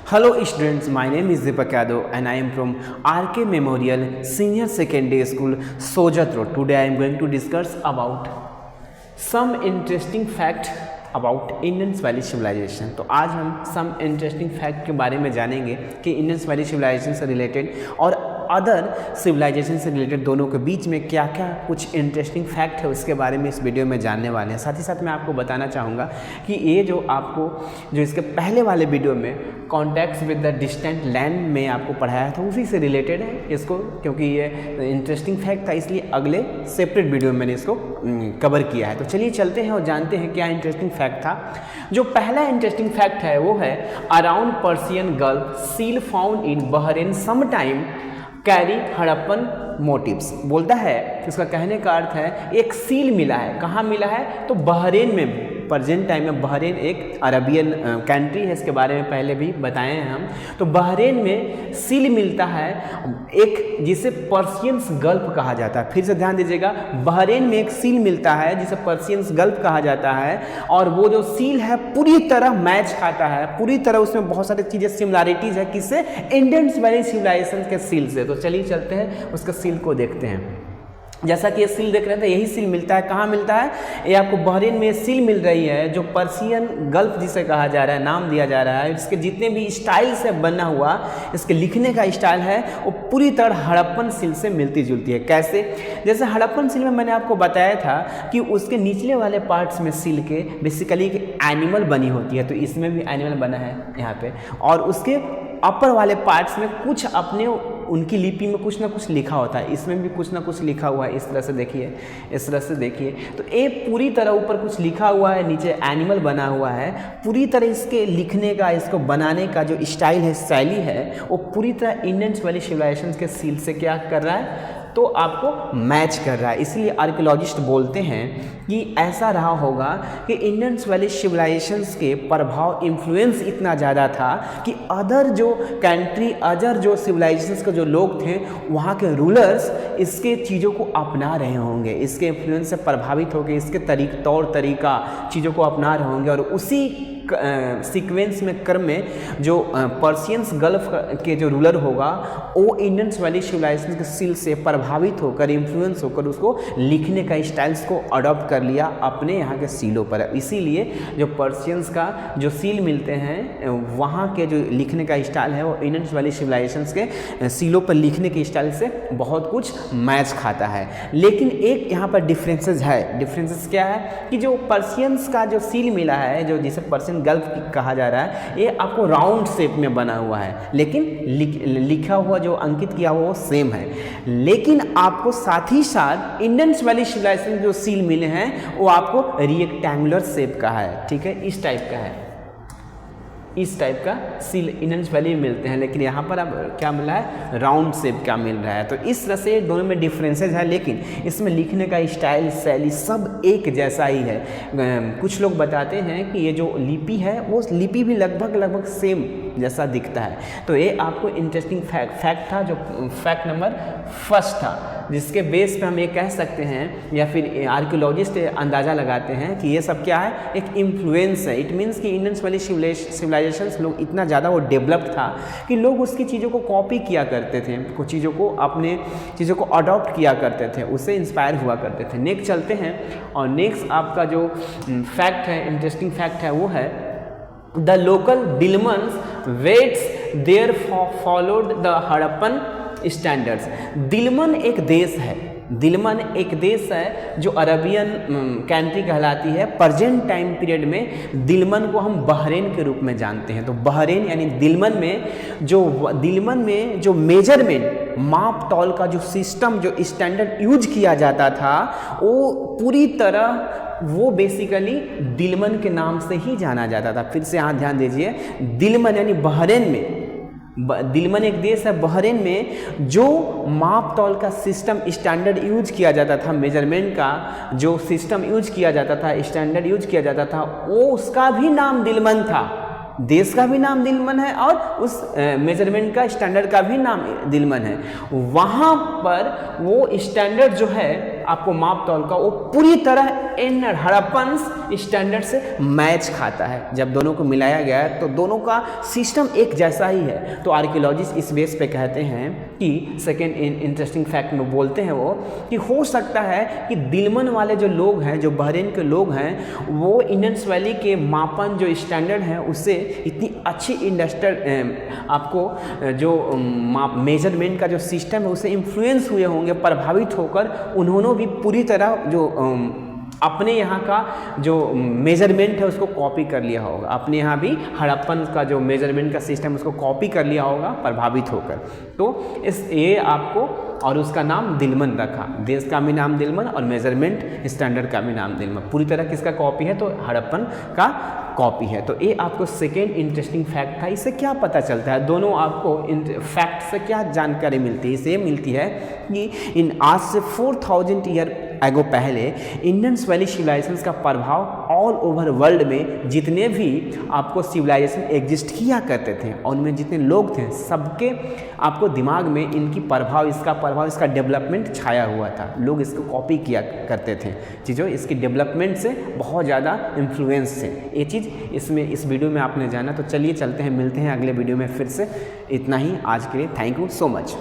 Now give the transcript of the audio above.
Hello students, my name is Deepak Yadav and I am from RK Memorial Senior Secondary School, Sojat Road. Today I am going to discuss about some interesting fact about Indus valley civilisation. तो आज हम some interesting fact के बारे में जानेंगे कि Indus valley civilisation से related और अदर सिविलाइजेशन से रिलेटेड दोनों के बीच में क्या क्या कुछ इंटरेस्टिंग फैक्ट है उसके बारे में इस वीडियो में जानने वाले हैं। साथ ही साथ मैं आपको बताना चाहूँगा कि ये जो आपको जो इसके पहले वाले वीडियो में contacts with the distant land में आपको पढ़ाया था उसी से रिलेटेड है इसको, क्योंकि ये इंटरेस्टिंग फैक्ट था इसलिए अगले सेपरेट वीडियो में मैंने इसको कवर किया है। तो चलिए चलते हैं और जानते हैं क्या इंटरेस्टिंग फैक्ट था। जो पहला इंटरेस्टिंग फैक्ट है वो है around Persian Gulf seal found in Bahrain some time carry Harappan motifs. बोलता है, इसका कहने का अर्थ है एक सील मिला है। कहाँ मिला है? तो बहरेन में। प्रेजेंट टाइम में बहरेन एक अरबियन कंट्री है, इसके बारे में पहले भी बताए हैं हम। तो बहरेन में सील मिलता है एक जिसे पर्सियंस गल्फ कहा जाता है। फिर से ध्यान दीजिएगा, बहरेन में एक सील मिलता है जिसे पर्सियंस गल्फ कहा जाता है और वो जो सील है पूरी तरह मैच खाता है, पूरी तरह उसमें बहुत सारी चीज़ें सिमिलैरिटीज़ है किससे? इंडस वैली सिविलाइजेशन के सील से। तो चलिए चलते हैं उसका सील को देखते हैं। जैसा कि ये सील देख रहे थे, यही सील मिलता है। कहाँ मिलता है? ये आपको बहरेन में सील मिल रही है जो पर्सियन गल्फ जिसे कहा जा रहा है, नाम दिया जा रहा है। इसके जितने भी स्टाइल से बना हुआ इसके लिखने का स्टाइल है वो पूरी तरह हड़प्पन सील से मिलती जुलती है। कैसे? जैसे हड़प्पन सील में मैंने आपको बताया था कि उसके निचले वाले पार्ट्स में सील के बेसिकली एनिमल बनी होती है, तो इसमें भी एनिमल बना है यहाँ पे। और उसके अपर वाले पार्ट्स में कुछ अपने उनकी लिपि में कुछ ना कुछ लिखा होता है, इसमें भी कुछ ना कुछ लिखा हुआ है। इस तरह से देखिए, इस तरह से देखिए। तो ये पूरी तरह ऊपर कुछ लिखा हुआ है, नीचे एनिमल बना हुआ है। पूरी तरह इसके लिखने का, इसको बनाने का जो स्टाइल है, शैली है, वो पूरी तरह इंडस वैली सिविलाइजेशन के सील से क्या कर रहा है? तो आपको मैच कर रहा है। इसलिए आर्कियोलॉजिस्ट बोलते हैं कि ऐसा रहा होगा कि इंडस वैली सिविलाइजेशंस के प्रभाव, इन्फ्लुएंस इतना ज़्यादा था कि अदर जो कंट्री, अदर जो सिविलाइजेशंस के जो लोग थे, वहाँ के रूलर्स इसके चीज़ों को अपना रहे होंगे, इसके इन्फ्लुएंस से प्रभावित होकर इसके तौर तरीका चीज़ों को अपना रहे होंगे। और उसी सीक्वेंस में क्रम में जो पर्सियंस गल्फ के जो रूलर होगा वो इंडस वैली सिविलाइजेशन के सील से प्रभावित होकर, इन्फ्लुएंस होकर उसको लिखने का स्टाइल्स को अडॉप्ट कर लिया अपने यहाँ के सीलों पर। इसीलिए जो पर्सियंस का जो सील मिलते हैं वहाँ के जो लिखने का स्टाइल है वो इंडस वैली सिविलाइजेशन के सीलों पर लिखने के स्टाइल से बहुत कुछ मैच खाता है। लेकिन एक यहाँ पर डिफरेंसेस है। डिफरेंसेस क्या है कि जो पर्सियंस का जो सील मिला है, जो जिसे पर्सियन गल्फ कहा जा रहा है, ये आपको राउंड शेप में बना हुआ है, लेकिन लिखा हुआ जो अंकित किया हुआ वो सेम है। लेकिन आपको साथ ही साथ इंडस वैली सिविलाइजेशन जो सील मिले हैं वो आपको रेक्टेंगुलर शेप का है, ठीक है, इस टाइप का है। इस टाइप का सील इंडस वैली में मिलते हैं, लेकिन यहाँ पर अब क्या मिला है? राउंड शेप का मिल रहा है। तो इस तरह से दोनों में डिफरेंसेस है, लेकिन इसमें लिखने का स्टाइल, शैली सब एक जैसा ही है। कुछ लोग बताते हैं कि ये जो लिपि है वो लिपि भी लगभग सेम जैसा दिखता है। तो ये आपको इंटरेस्टिंग फैक्ट था, जो फैक्ट नंबर फर्स्ट था, जिसके बेस पे हम ये कह सकते हैं या फिर आर्कियोलॉजिस्ट अंदाज़ा लगाते हैं कि ये सब क्या है? एक इन्फ्लुएंस है। इट मीन्स कि इंडस वैली सिविलाइजेशंस लोग इतना ज़्यादा वो डेवलप्ड था कि लोग उसकी चीज़ों को कॉपी किया करते थे, कुछ चीज़ों को अपने चीज़ों को अडॉप्ट किया करते थे, उससे इंस्पायर हुआ करते थे। नेक्स्ट चलते हैं और नेक्स्ट आपका जो फैक्ट है, इंटरेस्टिंग फैक्ट है, वो है the local Dilmun's weights there followed the Harappan standards. Dilmun एक देश है, दिलमन एक देश है जो अरबियन कंट्री कहलाती है। प्रेजेंट टाइम पीरियड में दिलमन को हम बहरेन के रूप में जानते हैं। तो बहरेन यानी दिलमन में जो मेजरमेंट, माप तौल का जो सिस्टम, जो स्टैंडर्ड यूज किया जाता था, वो पूरी तरह वो बेसिकली दिलमन के नाम से ही जाना जाता था। फिर से यहाँ ध्यान दीजिए, दिलमन यानी बहरेन में, दिलमन एक देश है, बहरेन में जो माप तौल का सिस्टम, स्टैंडर्ड यूज किया जाता था, मेजरमेंट का जो सिस्टम यूज किया जाता था, स्टैंडर्ड यूज किया जाता था, वो उसका भी नाम दिलमन था। देश का भी नाम दिलमन है और उस मेजरमेंट का, स्टैंडर्ड का भी नाम दिलमन है। वहाँ पर वो स्टैंडर्ड जो है आपको माप तौल का, वो पूरी तरह इन हड़प्पन स्टैंडर्ड से मैच खाता है। जब दोनों को मिलाया गया है तो दोनों का सिस्टम एक जैसा ही है। तो आर्कियोलॉजिस्ट इस बेस पे कहते हैं कि सेकेंड इंटरेस्टिंग फैक्ट में बोलते हैं वो कि हो सकता है कि दिलमन वाले जो लोग हैं, जो बहरीन के लोग हैं, वो इंडस वैली के मापन जो स्टैंडर्ड है उससे इतनी अच्छी इंडस्ट्रियल आपको जो मेजरमेंट का जो सिस्टम है उससे इन्फ्लुएंस हुए होंगे, प्रभावित होकर उन्होंने भी पूरी तरह जो अपने यहाँ का जो मेजरमेंट है उसको कॉपी कर लिया होगा। अपने यहाँ भी हड़प्पन का जो मेजरमेंट का सिस्टम उसको कॉपी कर लिया होगा प्रभावित होकर। तो ये आपको, और उसका नाम दिलमन रखा, देश का भी नाम दिलमन और मेजरमेंट स्टैंडर्ड का भी नाम दिलमन। पूरी तरह किसका कॉपी है? तो हड़प्पन का कॉपी है। तो ये आपको सेकेंड इंटरेस्टिंग फैक्ट था। इससे क्या पता चलता है, दोनों आपको फैक्ट से क्या जानकारी मिलती है? इससे मिलती है कि इन आज से 4000 ईयर एगो पहले इंडस वैली सिविलाइजेशन का प्रभाव ऑल ओवर वर्ल्ड में जितने भी आपको सिविलाइजेशन एग्जिस्ट किया करते थे और उनमें जितने लोग थे सबके आपको दिमाग में इनकी प्रभाव, इसका डेवलपमेंट छाया हुआ था। लोग इसको कॉपी किया करते थे चीज़ों, इसकी डेवलपमेंट से बहुत ज़्यादा इन्फ्लुएंस थे। ये चीज़ इसमें इस वीडियो में आपने जाना। तो चलिए चलते हैं, मिलते हैं अगले वीडियो में फिर से। इतना ही आज के लिए, थैंक यू सो मच।